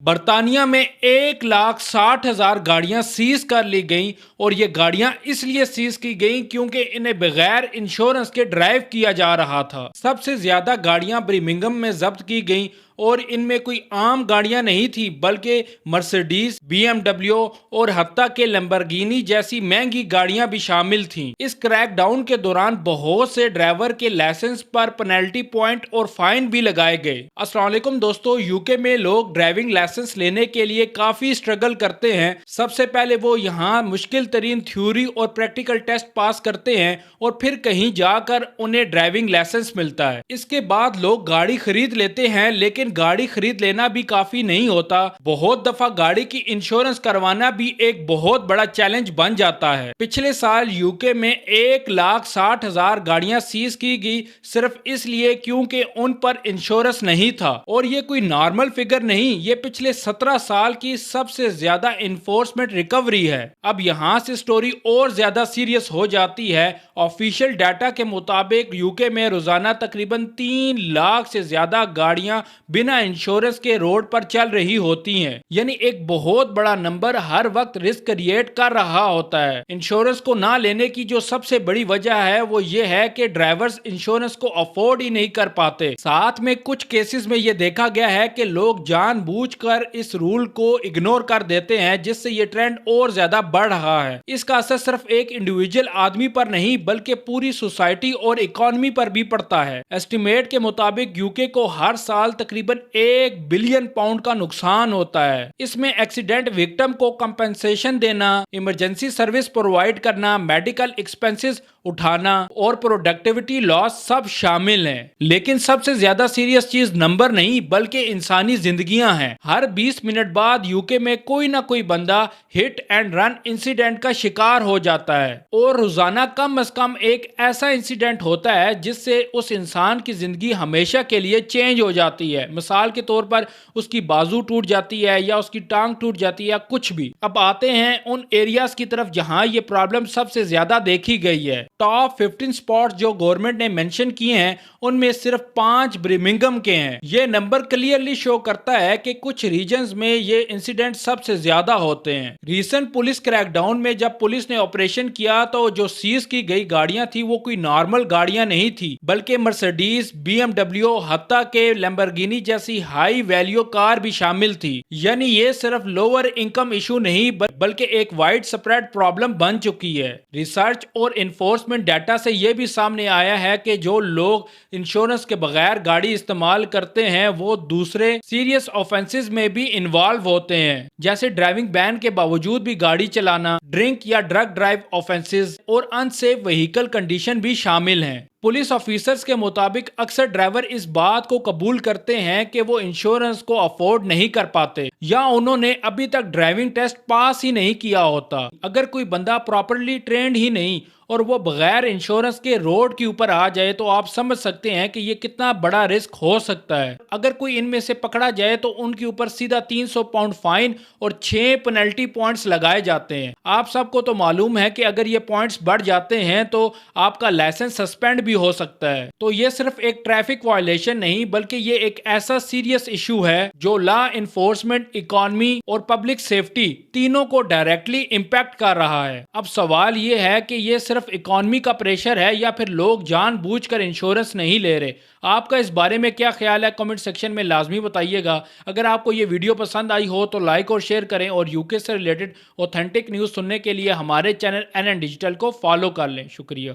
برطانیہ میں 1,60,000 گاڑیاں سیز کر لی گئیں اور یہ گاڑیاں اس لیے سیز کی گئیں کیونکہ انہیں بغیر انشورنس کے ڈرائیو کیا جا رہا تھا۔ سب سے زیادہ گاڑیاں برمنگھم میں ضبط کی گئیں اور ان میں کوئی عام گاڑیاں نہیں تھی بلکہ مرسیڈیز، بی ایم ڈبلیو اور حتیٰ کہ لیمبورگینی جیسی مہنگی گاڑیاں بھی شامل تھیں۔ اس کریک ڈاؤن کے دوران بہت سے ڈرائیور کے لائسنس پر پینلٹی پوائنٹ اور فائن بھی لگائے گئے۔ السلام علیکم دوستو، یوکے میں لوگ ڈرائیونگ لائسنس لینے کے لیے کافی سٹرگل کرتے ہیں۔ سب سے پہلے وہ یہاں مشکل ترین تھیوری اور پریکٹیکل ٹیسٹ پاس کرتے ہیں اور پھر کہیں جا کر انہیں ڈرائیونگ لائسنس ملتا ہے۔ اس کے بعد لوگ گاڑی خرید لیتے ہیں، لیکن گاڑی خرید لینا بھی کافی نہیں ہوتا۔ بہت دفعہ گاڑی کی انشورنس کروانا بھی ایک بہت بڑا چیلنج بن جاتا ہے۔ پچھلے سال یوکے میں 1,60,000 گاڑیاں سیز کی گئی صرف اس لیے کیونکہ ان پر انشورنس نہیں تھا، اور یہ کوئی نارمل فگر نہیں، یہ پچھلے 17 سال کی سب سے زیادہ انفورسمنٹ ریکوری ہے۔ اب یہاں سے سٹوری اور زیادہ سیریس ہو جاتی ہے۔ آفیشیل ڈیٹا کے مطابق یوکے میں روزانہ تقریباً 3 لاکھ سے زیادہ گاڑیاں بنا انشورنس کے روڈ پر چل رہی ہوتی ہیں، یعنی ایک بہت بڑا نمبر ہر وقت رسک کریٹ کر رہا ہوتا ہے۔ انشورنس کو نہ لینے کی جو سب سے بڑی وجہ ہے وہ یہ ہے کہ ڈرائیورز انشورنس کو افورڈ ہی نہیں کر پاتے۔ ساتھ میں کچھ کیسز میں یہ دیکھا گیا ہے کہ لوگ جان بوجھ کر اس رول کو اگنور کر دیتے ہیں، جس سے یہ ٹرینڈ اور زیادہ بڑھ رہا ہے۔ اس کا اثر صرف ایک انڈیویجول آدمی پر نہیں بلکہ پوری سوسائٹی اور اکانومی پر بھی پڑتا ہے۔ ایسٹیمیٹ کے مطابق یوکے کو ہر سال تقریباً 1 بلین پاؤنڈ کا نقصان ہوتا ہے۔ اس میں ایکسیڈنٹ وکٹم کو کمپنسیشن دینا، ایمرجنسی سروس پرووائڈ کرنا، میڈیکل ایکسپنسز اٹھانا اور پروڈکٹیوٹی لاس سب شامل ہیں۔ لیکن سب سے زیادہ سیریس چیز نمبر نہیں بلکہ انسانی زندگیاں ہیں۔ ہر 20 منٹ بعد یوکے میں کوئی نہ کوئی بندہ ہٹ اینڈ رن انسیڈنٹ کا شکار ہو جاتا ہے، اور روزانہ کم از کم ایک ایسا انسیڈنٹ ہوتا ہے جس سے اس انسان کی زندگی ہمیشہ کے لیے چینج ہو جاتی ہے۔ مثال کے طور پر اس کی بازو ٹوٹ جاتی ہے یا اس کی ٹانگ ٹوٹ جاتی ہے یا کچھ بھی۔ اب آتے ہیں ان ایریاز کی طرف جہاں یہ پرابلم سب سے زیادہ دیکھی گئی ہے۔ ٹاپ 15 سپاٹس جو گورنمنٹ نے مینشن کیے ہیں ان میں صرف 5 برمنگھم کے ہیں۔ یہ نمبر کلیئرلی شو کرتا ہے کہ کچھ ریجنز میں یہ انسیڈنٹ سب سے زیادہ ہوتے ہیں۔ ریسنٹ پولیس کریک ڈاؤن میں جب پولیس نے آپریشن کیا تو جو سیز کی گئی گاڑیاں تھی وہ کوئی نارمل گاڑیاں نہیں تھی بلکہ مرسیڈیز، بی ایم ڈبلیو، حتیٰ کہ لیمبورگینی جیسی ہائی ویلیو کار بھی شامل تھی۔ یعنی یہ صرف لوور انکم ایشو نہیں بلکہ ایک وائڈ سپریڈ پرابلم بن چکی ہے۔ ریسرچ اور انفورسمنٹ ڈیٹا سے یہ بھی سامنے آیا ہے کہ جو لوگ انشورنس کے بغیر گاڑی استعمال کرتے ہیں وہ دوسرے سیریس آفینسز میں بھی انوالو ہوتے ہیں، جیسے ڈرائیونگ بین کے باوجود بھی گاڑی چلانا، ڈرنک یا ڈرگ ڈرائیو آفینسز اور ان سیف وہیکل کنڈیشن بھی شامل ہیں۔ پولیس آفیسرز کے مطابق اکثر ڈرائیور اس بات کو قبول کرتے ہیں کہ وہ انشورنس کو افورڈ نہیں کر پاتے یا انہوں نے ابھی تک ڈرائیونگ ٹیسٹ پاس ہی نہیں کیا ہوتا۔ اگر کوئی بندہ پراپرلی ٹرینڈ ہی نہیں اور وہ بغیر انشورنس کے روڈ کے اوپر آ جائے تو آپ سمجھ سکتے ہیں کہ یہ کتنا بڑا رسک ہو سکتا ہے۔ اگر کوئی ان میں سے پکڑا جائے تو ان کے اوپر سیدھا 300 پاؤنڈ فائن اور 6 پینلٹی پوائنٹس لگائے جاتے ہیں۔ آپ سب کو تو معلوم ہے کہ اگر یہ پوائنٹس بڑھ جاتے ہیں تو آپ کا لائسنس سسپینڈ بھی ہو سکتا ہے۔ تو یہ صرف ایک ٹریفک وائلیشن نہیں بلکہ یہ ایک ایسا سیریس ایشو ہے جو لا انفورسمنٹ، اکانومی اور پبلک سیفٹی تینوں کو ڈائریکٹلی امپیکٹ کر رہا ہے۔ اب سوال یہ ہے کہ یہ صرف اکانومی کا پریشر ہے یا پھر لوگ جان بوجھ کر انشورنس نہیں لے رہے؟ آپ کا اس بارے میں کیا خیال ہے؟ کمنٹ سیکشن میں لازمی بتائیے گا۔ اگر آپ کو یہ ویڈیو پسند آئی ہو تو لائک اور شیئر کریں، اور یوکے سے ریلیٹڈ اوتھینٹک نیوز سننے کے لیے ہمارے چینل NN ڈیجیٹل کو فالو کر لیں۔ شکریہ۔